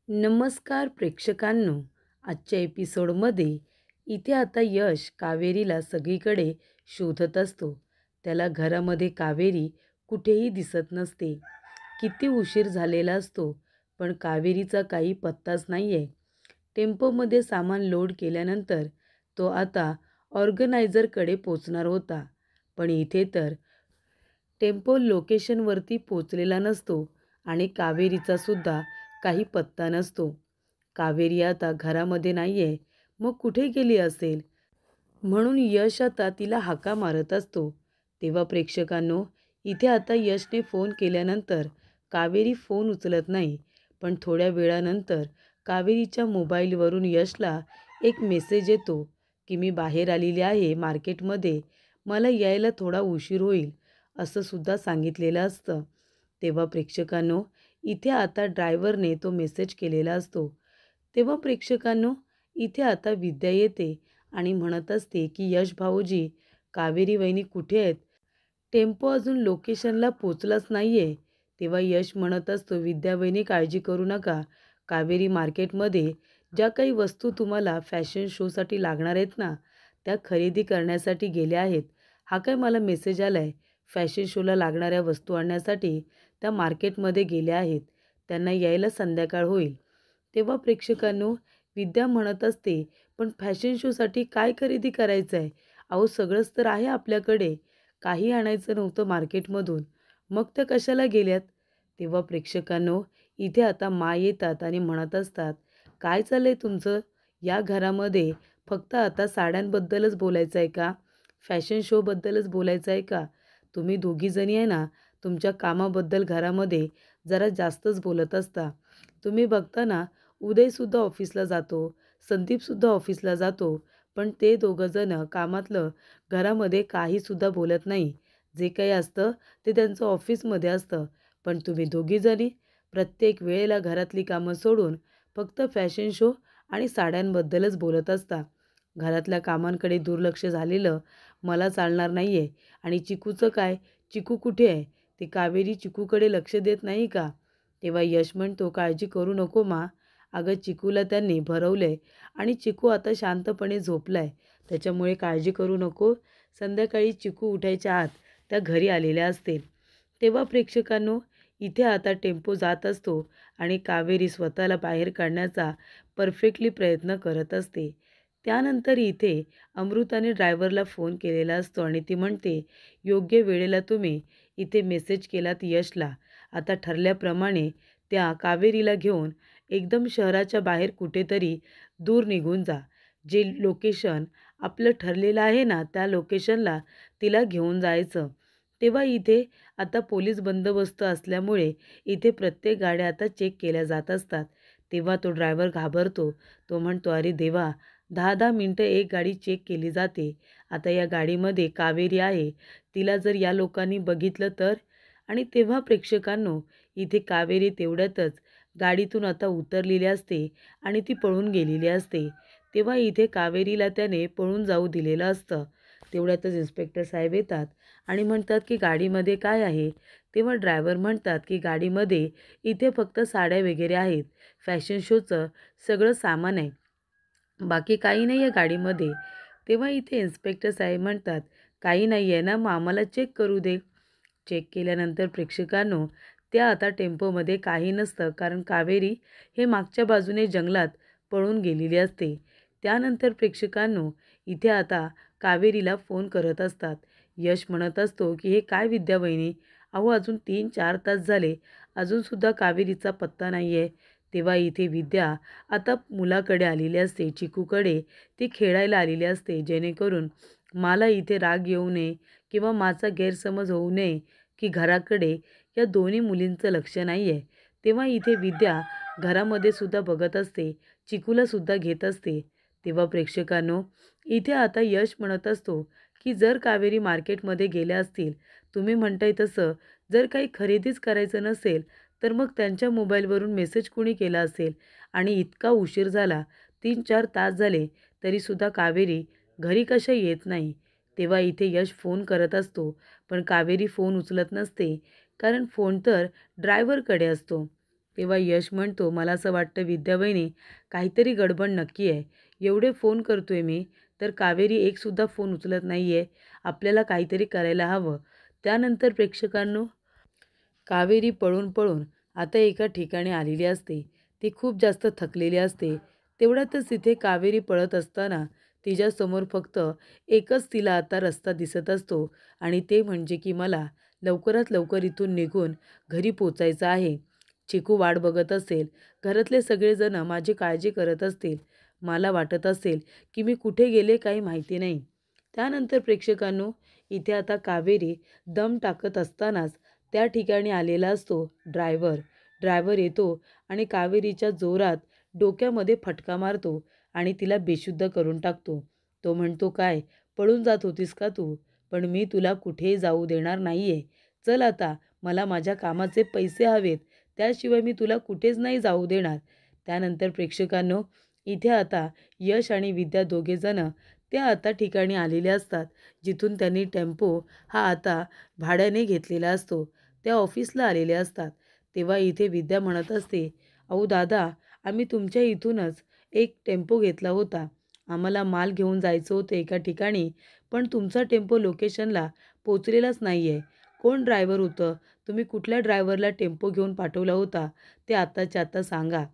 नमस्कार प्रेक्षकांनो. आजच्या एपिसोडमध्ये इथे आता यश कावेरीला सगळीकडे शोधत असतो. त्याला घरामध्ये कावेरी कुठेही दिसत नसते. किती उशीर झालेला असतो पण कावेरीचा काही पत्ताच नाही आहे. टेम्पोमध्ये सामान लोड केल्यानंतर तो आता ऑर्गनायझरकडे पोचणार होता. पण इथे तर टेम्पो लोकेशनवरती पोचलेला नसतो आणि कावेरीचा सुद्धा काही पत्ता नसतो. कावेरी आता घरामध्ये नाही आहे, मग कुठे गेली असेल? म्हणून यश आता तिला हाका मारत असतो. तेव्हा प्रेक्षकांनो, इथे आता यशने फोन केल्यानंतर कावेरी फोन उचलत नाही. पण थोड्या वेळानंतर कावेरीच्या मोबाईलवरून यशला एक मेसेज येतो की मी बाहेर आलेली आहे मार्केटमध्ये, मला यायला थोडा उशीर होईल असं सुद्धा सांगितलेलं असतं. तेव्हा प्रेक्षकांनो, इथे आता ड्रायव्हरने तो मेसेज केलेला असतो. तेव्हा प्रेक्षकांनो, इथे आता विद्या येते आणि म्हणत असते की यश भाऊजी, कावेरी वहिनी कुठे आहेत? टेम्पो अजून लोकेशनला पोचलाच नाही आहे. तेव्हा यश म्हणत असतो, विद्या वहिनी काळजी करू नका. कावेरी मार्केटमध्ये ज्या काही वस्तू तुम्हाला फॅशन शोसाठी लागणार आहेत ना, त्या खरेदी करण्यासाठी गेल्या आहेत. हा काय मला मेसेज आला आहे. फॅशन शोला लागणाऱ्या वस्तू आणण्यासाठी त्या मार्केटमध्ये गेल्या आहेत. त्यांना यायला संध्याकाळ होईल. तेव्हा प्रेक्षकांनो, विद्या म्हणत असते, पण फॅशन शोसाठी काय खरेदी करायचं आहे? अहो सगळंच तर आहे आपल्याकडे. काही आणायचं नव्हतं मार्केटमधून, मग त्या कशाला गेल्यात? तेव्हा प्रेक्षकांनो, इथे आता मा येतात आणि म्हणत असतात, काय चाललंय तुमचं? या घरामध्ये फक्त आता साड्यांबद्दलच बोलायचं आहे का? फॅशन शोबद्दलच बोलायचं आहे का? तुम्ही दोघीजणी आहे ना, तुमच्या कामाबद्दल घरामध्ये जरा जास्तच बोलत असता. तुम्ही बघता ना, उदयसुद्धा ऑफिसला जातो, संदीपसुद्धा ऑफिसला जातो, पण ते दोघंजणं कामातलं घरामध्ये काहीसुद्धा बोलत नाही. जे काही असतं ते त्यांचं ऑफिसमध्ये असतं. पण तुम्ही दोघीजणी प्रत्येक वेळेला घरातली कामं सोडून फक्त फॅशन शो आणि साड्यांबद्दलच बोलत असता. घरातल्या कामांकडे दुर्लक्ष झालेलं मला चालणार नाही आहे. आणि चिकूचं काय? चिकू कुठे आहे? ती कावेरी चिकूकडे लक्ष देत नाही का? तेव्हा यश म्हणतो, काळजी करू नको मा. अगं चिकूला त्यांनी भरवलंय आणि चिकू आता शांतपणे झोपलाय. त्याच्यामुळे काळजी करू नको. संध्याकाळी चिकू उठायच्या आत त्या घरी आलेल्या असतील. तेव्हा प्रेक्षकांनो, इथे आता टेम्पो जात असतो आणि कावेरी स्वतःला बाहेर काढण्याचा परफेक्टली प्रयत्न करत असते. त्यानंतर इथे अमृताने ड्रायव्हरला फोन केलेला असतो आणि ती म्हणते, योग्य वेळेला तुम्ही इथे मेसेज केलात यशला. आता ठरल्याप्रमाणे त्या कावेरीला घेऊन एकदम शहराच्या बाहेर कुठेतरी दूर निघून जा. जे लोकेशन आपलं ठरलेलं आहे ना, त्या लोकेशनला तिला घेऊन जायचं. तेव्हा इथे आता पोलीस बंदोबस्त असल्यामुळे इथे प्रत्येक गाड्या आता चेक केल्या जात असतात. तेव्हा तो ड्रायव्हर घाबरतो. तो म्हणतो, अरे देवा, 10-10 मिनटं एक गाडी चेक केली जाते. आता या गाडीमध्ये कावेरी आहे. तिला जर या लोकांनी बघितलं तर? आणि तेव्हा प्रेक्षकांनो, इथे कावेरी तेवढ्यातच गाडीतून आता उतरलेली असते आणि ती पळून गेलेली असते. तेव्हा इथे कावेरीला त्याने पळून जाऊ दिलेलं असतं. तेवढ्यातच इन्स्पेक्टर साहेब येतात आणि म्हणतात की गाडीमध्ये काय आहे? तेव्हा ड्रायव्हर म्हणतात की गाडीमध्ये इथे फक्त साड्या वगैरे आहेत. फॅशन शोचं सगळं सामान आहे. बाकी काही नाही आहे गाडीमध्ये. तेव्हा इथे इन्स्पेक्टर साहेब म्हणतात, काही नाही आहे ना, मग आम्हाला चेक करू दे. चेक केल्यानंतर प्रेक्षकांनो, त्या आता टेम्पोमध्ये काही नसतं, कारण कावेरी हे मागच्या बाजूने जंगलात पळून गेलेली असते. त्यानंतर प्रेक्षकांनो, इथे आता कावेरीला फोन करत असतात. यश म्हणत असतो की हे काय विद्या वहिनी, अहो अजून 3-4 तास झाले, अजूनसुद्धा कावेरीचा पत्ता नाही आहे. तेव्हा इथे विद्या आता मुलाकडे आलेली असते, चिकूकडे ती खेळायला आलेली असते, जेणेकरून मला इथे राग येऊ नये किंवा माझा गैरसमज होऊ नये की घराकडे या दोन्ही मुलींचं लक्ष नाही आहे. तेव्हा इथे विद्या घरामध्ये सुद्धा बघत असते, चिकूला सुद्धा घेत असते. तेव्हा प्रेक्षकांनो, इथे आता यश म्हणत असतो की जर कावेरी मार्केटमध्ये गेल्या असतील, तुम्ही म्हणताय तसं जर काही खरेदीच करायचं नसेल, तर मग त्यांच्या मोबाईलवरून मेसेज कुणी केला असेल? आणि इतका उशीर झाला, 3-4 तास झाले, तरीसुद्धा कावेरी घरी कशा येत नाही? तेव्हा इथे यश फोन करत असतो, पण कावेरी फोन उचलत नसते, कारण फोन तर ड्रायव्हरकडे असतो. तेव्हा यश म्हणतो, मला असं वाटतं विद्याबाईने काहीतरी गडबड नक्की आहे. एवढे फोन करतोय मी, तर कावेरी एकसुद्धा फोन उचलत नाही आहे. आपल्याला काहीतरी करायला हवं. त्यानंतर प्रेक्षकांनो, कावेरी पळून पळून आता एका ठिकाणी आलेली असते. ती खूप जास्त थकलेली असते. तेवढ्यातच तिथे कावेरी पळत असताना तिच्यासमोर फक्त एकच तिला आता रस्ता दिसत असतो आणि ते म्हणजे की मला लवकरात लवकर इथून निघून घरी पोचायचं आहे. चिकू वाट बघत असेल, घरातले सगळेजण माझी काळजी करत असतील. मला वाटत असेल की मी कुठे गेले काही माहिती नाही. त्यानंतर प्रेक्षकांनो, इथे आता कावेरी दम टाकत असतानाच त्या ठिकाणी आलेला असतो ड्रायव्हर. ड्रायव्हर येतो आणि कावेरीच्या जोरात डोक्यामध्ये फटका मारतो आणि तिला बेशुद्ध करून टाकतो. तो म्हणतो, काय पळून जात होतीस का तू? पण मी तुला कुठेही जाऊ देणार नाहीये. चल आता, मला माझ्या कामाचे पैसे हवेत. त्याशिवाय मी तुला कुठेच नाही जाऊ देणार. त्यानंतर प्रेक्षकांनो, इथे आता यश आणि विद्या दोघेजण त्या आता ठिकाणी आलेले असतात, जिथून त्यांनी टेम्पो हा आता भाड्याने घेतलेला असतो. त्या ऑफिसला आलेले असतात. तेव्हा इथे विद्या म्हणत असते, अहो दादा, आम्ही तुमच्या इथूनच एक टेम्पो घेतला होता. आम्हाला माल घेऊन जायचं होतं एका ठिकाणी, पण तुमचा टेम्पो लोकेशनला पोचलेलाच नाही आहे. कोण ड्रायव्हर होतं? तुम्ही कुठल्या ड्रायव्हरला टेम्पो घेऊन पाठवला होता ते आत्ताच्या आत्ता सांगा.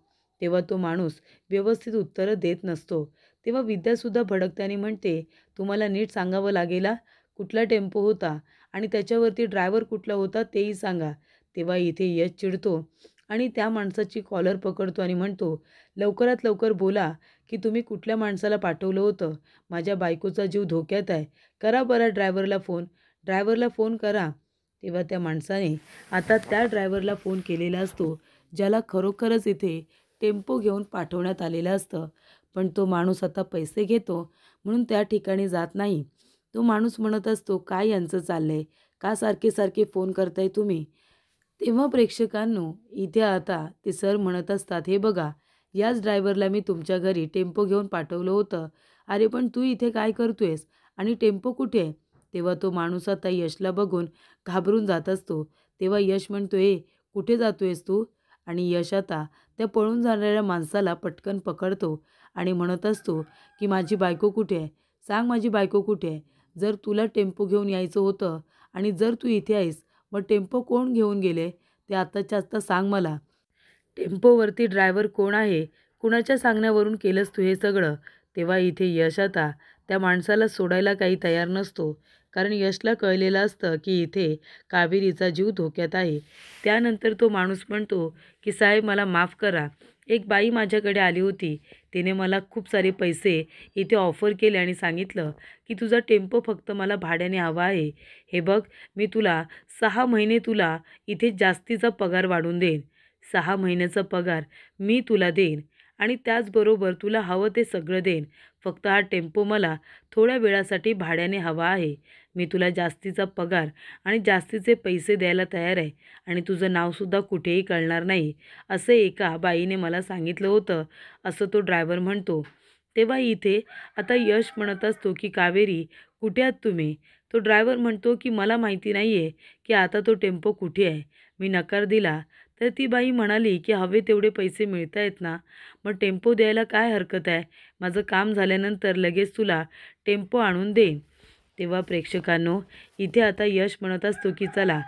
तेव्हा तो माणूस व्यवस्थित उत्तरं देत नसतो. तेव्हा विद्यासुद्धा भडकत्याने म्हणते, तुम्हाला नीट सांगावं लागेल, कुठला टेम्पो होता आणि त्याच्यावरती ड्रायव्हर कुठला होता तेही सांगा. तेव्हा इथे यश चिडतो आणि त्या माणसाची कॉलर पकडतो आणि म्हणतो, लवकरात लवकर बोला की तुम्ही कुठल्या माणसाला पाठवलं होतं. माझ्या बायकोचा जीव धोक्यात आहे. करा बरं ड्रायव्हरला फोन करा. तेव्हा त्या माणसाने आता त्या ड्रायव्हरला फोन केलेला असतो, ज्याला खरोखरच इथे टेम्पो घेऊन पाठवण्यात आलेलं असतं. पण तो माणूस आता पैसे घेतो म्हणून त्या ठिकाणी जात नाही. तो माणूस म्हणत असतो, काय यांचं चाललंय? का सारखे सारखे फोन करताय तुम्ही? तेव्हा प्रेक्षकांनो, इथे आता ते सर म्हणत असतात, हे बघा, याच ड्रायव्हरला मी तुमच्या घरी टेम्पो घेऊन पाठवलं होतं. अरे पण तू इथे काय करतोयस आणि टेम्पो कुठे आहे? तेव्हा तो माणूस आता यशला बघून घाबरून जात असतो. तेव्हा यश म्हणतो, कुठे जातोयस तू? आणि यश आता त्या पळून जाणाऱ्या माणसाला पटकन पकडतो आणि म्हणत असतो की माझी बायको कुठे आहे? सांग, माझी बायको कुठे आहे? जर तुला टेम्पो घेऊन यायचं होतं आणि जर तू इथे आहेस, मग टेम्पो कोण घेऊन गेले ते आत्ताच्या आत्ता सांग मला. टेम्पोवरती ड्रायव्हर कोण आहे? कुणाच्या सांगण्यावरून केलंस तू हे सगळं? तेव्हा इथे यश आता त्या माणसाला सोडायला काही तयार नसतो. कारण यशला कळलेलं असतं की इथे कावेरीचा जीव धोक्यात आहे. त्यानंतर तो माणूस म्हणतो की साहेब, मला माफ करा. एक बाई माझ्याकडे आली होती. तिने मला खूप सारे पैसे इथे ऑफर केले आणि सांगितलं की तुझा टेम्पो फक्त मला भाड्याने हवा आहे. हे बघ, मी तुला 6 महिने तुला इथे जास्तीचा पगार वाढवून देईन. 6 महिन्याचा पगार मी तुला देईन आणि त्याचबरोबर तुला हवं ते सगळं देईन. फक्त हा टेम्पो मला थोड्या वेळासाठी भाड्याने हवा आहे. मी तुला जास्तीचा पगार आणि जास्तीचे पैसे द्यायला तयार आहे आणि तुझं नावसुद्धा कुठेही कळणार नाही, असं एका बाईने मला सांगितलं होतं, असं तो ड्रायव्हर म्हणतो. तेव्हा इथे आता यश म्हणत असतो की कावेरी, कुठे आहात तुम्ही? तो ड्रायव्हर म्हणतो की मला माहिती नाही आहे की आता तो टेम्पो कुठे आहे. मी नकार दिला तर ती बाई म्हणाली की हवे तेवढे पैसे मिळत आहेत ना, मग टेम्पो द्यायला काय हरकत आहे? माझं काम झाल्यानंतर लगेच तुला टेम्पो आणून देईन. तेव्हा प्रेक्षकांनो, इथे आता यश म्हणत असतो की चला,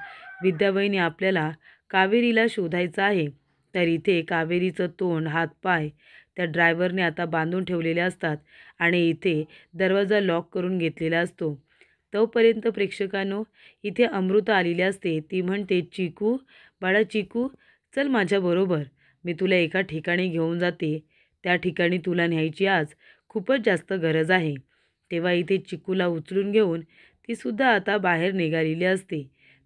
विद्याबाईंनी आपल्याला कावेरीला शोधायचं आहे. तर इथे कावेरीचं तोंड, हातपाय त्या ड्रायव्हरने आता बांधून ठेवलेले असतात आणि इथे दरवाजा लॉक करून घेतलेला असतो. तोपर्यंत प्रेक्षकांनो, इथे अमृता आलेली असते. ती म्हणते, चिकू, बाळा चिकू, चल माझ्याबरोबर. मी तुला एका ठिकाणी घेऊन जाते. त्या ठिकाणी तुला न्यायची आज खूपच जास्त गरज आहे. तेव्हा इथे चिकूला उचलून घेऊन तीसुद्धा आता बाहेर निघालेली असते.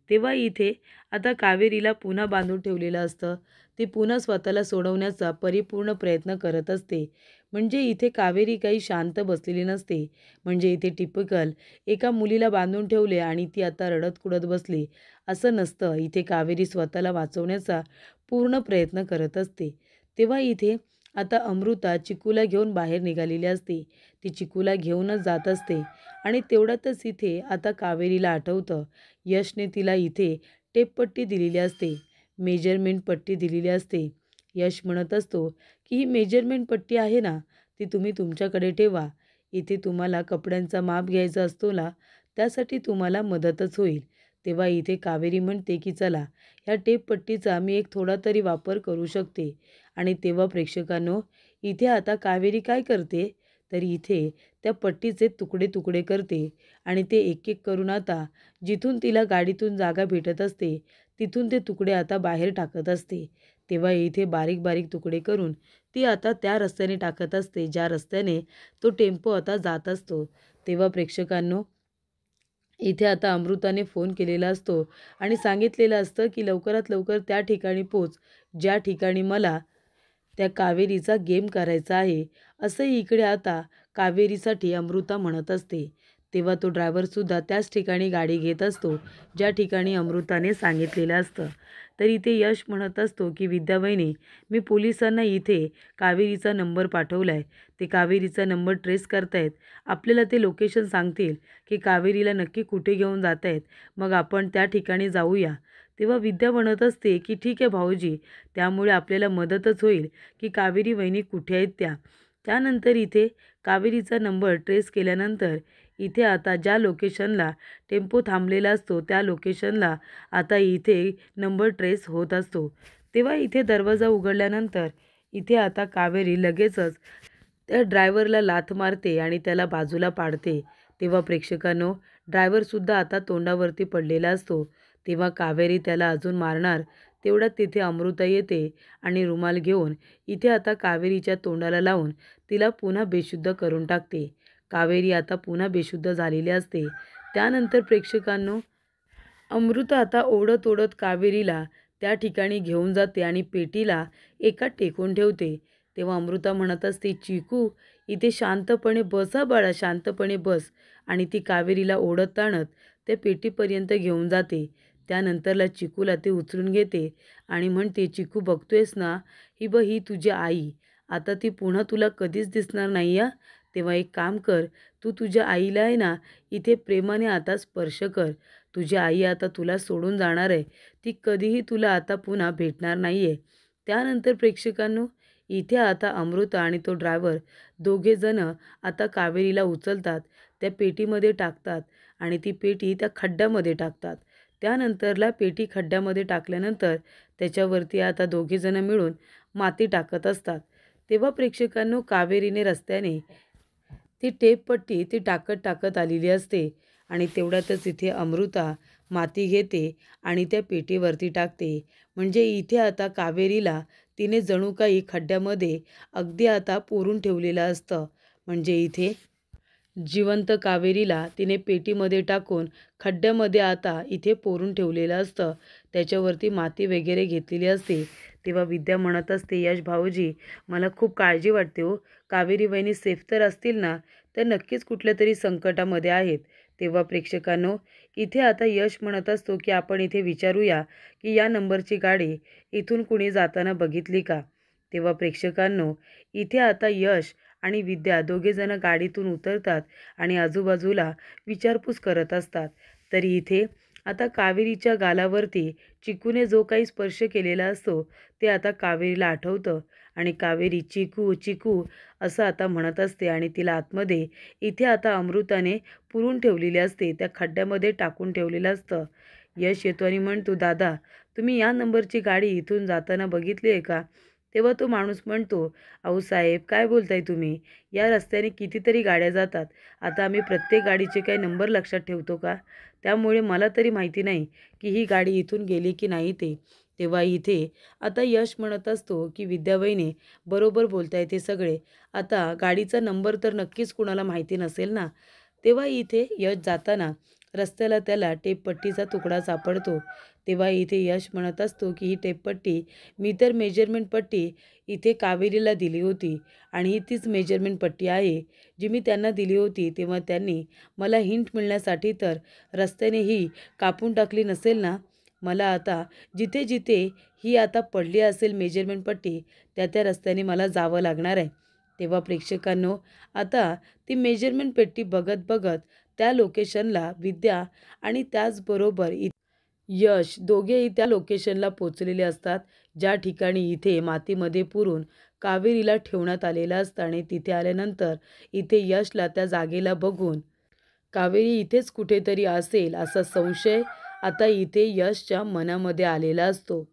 तेव्हा इथे आता कावेरीला पुन्हा बांधून ठेवलेलं असतं. ती पुन्हा स्वतःला सोडवण्याचा परिपूर्ण प्रयत्न करत असते. म्हणजे इथे कावेरी काही शांत बसलेली नसते. म्हणजे इथे टिपिकल एका मुलीला बांधून ठेवले आणि ती आता रडत कुडत बसली असं नसतं. इथे कावेरी स्वतःला वाचवण्याचा पूर्ण प्रयत्न करत असते. तेव्हा इथे आता अमृता चिकूला घेऊन बाहेर निघालेली असते. ती चिकूला घेऊनच जात असते आणि तेवढ्यातच इथे आता कावेरीला आठवतं, यशने तिला इथे टेपपट्टी दिलेली असते, मेजरमेंट पट्टी दिलेली असते. यश म्हणत असतो की ही मेजरमेंट पट्टी आहे ना, ती तुम्ही तुमच्याकडे ठेवा. इथे तुम्हाला कपड्यांचा माप घ्यायचा असतो ना, त्यासाठी तुम्हाला मदतच होईल. तेव्हा इथे कावेरी म्हणते की चला, ह्या टेप पट्टीचा मी एक थोडा तरी वापर करू शकते. आणि तेव्हा प्रेक्षकांनो, इथे आता कावेरी काय करते, तर इथे त्या पट्टीचे तुकडे तुकडे करते आणि ते एक एक करून आता जिथून तिला गाडीतून जागा भेटत असते, तिथून ते तुकडे आता बाहेर टाकत असते. तेव्हा इथे बारीक बारीक तुकडे करून ती आता त्या रस्त्याने टाकत असते, ज्या रस्त्याने तो टेम्पो आता जात असतो. तेव्हा प्रेक्षकांनो, इथे आता अमृताने फोन केलेला असतो आणि सांगितलेलं असतं की लवकरात लवकर त्या ठिकाणी पोच, ज्या ठिकाणी मला त्या कावेरीचा गेम करायचा आहे. असंही इकडे आता कावेरीसाठी अमृता म्हणत असते. तेव्हा तो ड्रायव्हरसुद्धा त्याच ठिकाणी गाडी घेत असतो, ज्या ठिकाणी अमृताने सांगितलेलं असतं. तर इथे यश म्हणत असतो की विद्या वहिनी, मी पोलिसांना इथे कावेरीचा नंबर पाठवला आहे. ते कावेरीचा नंबर ट्रेस करतायत. आपल्याला ते लोकेशन सांगतील की कावेरीला नक्की कुठे घेऊन जात आहेत. मग आपण त्या ठिकाणी जाऊया. तेव्हा विद्या म्हणत असते की ठीक आहे भाऊजी, त्यामुळे आपल्याला मदतच होईल की कावेरी वहिनी कुठे आहेत त्या. त्यानंतर इथे कावेरीचा नंबर ट्रेस केल्यानंतर इथे आता ज्या लोकेशनला टेम्पो थांबलेला असतो, त्या लोकेशनला आता इथे नंबर ट्रेस होत असतो. तेव्हा इथे दरवाजा उघडल्यानंतर इथे आता कावेरी लगेचच त्या ड्रायव्हरला लाथ मारते आणि त्याला बाजूला पाडते. तेव्हा प्रेक्षकांनो, ड्रायव्हरसुद्धा आता तोंडावरती पडलेला असतो. तेव्हा कावेरी त्याला अजून मारणार, तेवढ्यात तिथे अमृता येते आणि रुमाल घेऊन इथे आता कावेरीच्या तोंडाला लावून तिला पुन्हा बेशुद्ध करून टाकते. कावेरी आता पुन्हा बेशुद्ध झालेली असते. त्यानंतर प्रेक्षकांनो, अमृता आता ओढत ओढत कावेरीला त्या ठिकाणी घेऊन जाते आणि पेटीला एका टेकून ठेवते. तेव्हा अमृता म्हणत असते, चिकू इथे शांतपणे बस हा बाळा, शांतपणे बस. आणि ती कावेरीला ओढत ताणत त्या पेटीपर्यंत घेऊन जाते. त्यानंतरला चिकूला ते उचलून घेते आणि म्हणते, चिकू बघतोयस ना, ही तुझी आई. आता ती पुन्हा तुला कधीच दिसणार नाही या. तेव्हा एक काम कर, तू तुझ्या आईला आहे ना, इथे प्रेमाने आता स्पर्श कर. तुझी आई आता तुला सोडून जाणार आहे. ती कधीही तुला आता पुन्हा भेटणार नाही आहे. त्यानंतर प्रेक्षकांनो, इथे आता अमृता आणि तो ड्रायव्हर दोघेजणं आता कावेरीला उचलतात, त्या पेटीमध्ये टाकतात आणि ती पेटी त्या खड्ड्यामध्ये टाकतात. त्यानंतरला पेटी खड्ड्यामध्ये टाकल्यानंतर त्याच्यावरती आता दोघेजणं मिळून माती टाकत असतात. तेव्हा प्रेक्षकांनो, कावेरीने रस्त्याने ती टेपपट्टी ती टाकत टाकत आलेली असते आणि तेवढ्यातच इथे अमृता माती घेते आणि त्या पेटीवरती टाकते. म्हणजे इथे आता कावेरीला तिने जणू काही खड्ड्यामध्ये अगदी आता पुरून ठेवलेलं असतं. म्हणजे इथे जिवंत कावेरीला तिने पेटीमध्ये टाकून खड्ड्यामध्ये आता इथे पुरून ठेवलेलं असतं. त्याच्यावरती माती वगैरे घेतलेली असते. तेव्हा विद्या म्हणत असते, यश भाऊजी, मला खूप काळजी वाटते हो. कावेरी वहिनी सेफ तर असतील ना? तर नक्कीच कुठल्या तरी संकटामध्ये आहेत. तेव्हा प्रेक्षकांनो, इथे आता यश म्हणत असतो की आपण इथे विचारूया की या नंबरची गाडी इथून कुणी जाताना बघितली का? तेव्हा प्रेक्षकांनो, इथे आता यश आणि विद्या दोघेजणं गाडीतून उतरतात आणि आजूबाजूला विचारपूस करत असतात. तरी इथे आता कावेरीच्या गालावरती चिकूने जो काही स्पर्श केलेला असतो, ते आता कावेरीला आठवतं आणि कावेरी चिकू चिकू असं आता म्हणत असते आणि तिला आतमध्ये इथे आता अमृताने पुरून ठेवलेली असते, त्या खड्ड्यामध्ये टाकून ठेवलेलं असतं. यश येतो आणि म्हणतो, दादा, तुम्ही या नंबरची गाडी इथून जाताना बघितली आहे का? तेव्हा तो माणूस म्हणतो, अहो साहेब, काय बोलताय तुम्ही? या रस्त्याने कितीतरी गाड्या जातात. आता आम्ही प्रत्येक गाडीचे काही नंबर लक्षात ठेवतो का? त्यामुळे मला तरी माहिती नाही की ही गाडी इथून गेली की नाही ते. तेव्हा इथे आता यश म्हणत असतो की विद्यावहिनी बरोबर बोलताय ते सगळे. आता गाडीचा नंबर तर नक्कीच कुणाला माहिती नसेल ना. तेव्हा इथे यश जाताना रस्त्याला त्याला टेपपट्टीचा तुकडा सापडतो. तेव्हा इथे यश म्हणत असतो की ही टेपपट्टी मी तर मेजरमेंट पट्टी इथे कावेरीला दिली होती आणि ही तीच मेजरमेंट पट्टी आहे जी मी त्यांना दिली होती. तेव्हा त्यांनी मला हिंट मिळण्यासाठी तर रस्त्याने ही कापून टाकली नसेल ना. मला आता जिथे जिथे ही आता पडली असेल मेजरमेंट पट्टी, त्या त्या रस्त्याने मला जावं लागणार आहे. तेव्हा प्रेक्षकांनो, आता ती मेजरमेंट पेटी बघत बघत त्या लोकेशनला विद्या आणि त्याचबरोबर यश दोघेही त्या लोकेशनला पोचलेले असतात, ज्या ठिकाणी इथे मातीमध्ये पुरून कावेरीला ठेवण्यात आलेलं असतं. आणि तिथे आल्यानंतर इथे यशला त्या जागेला बघून कावेरी इथेच कुठेतरी असेल असा संशय आता इथे यशच्या मनामध्ये आलेला असतो.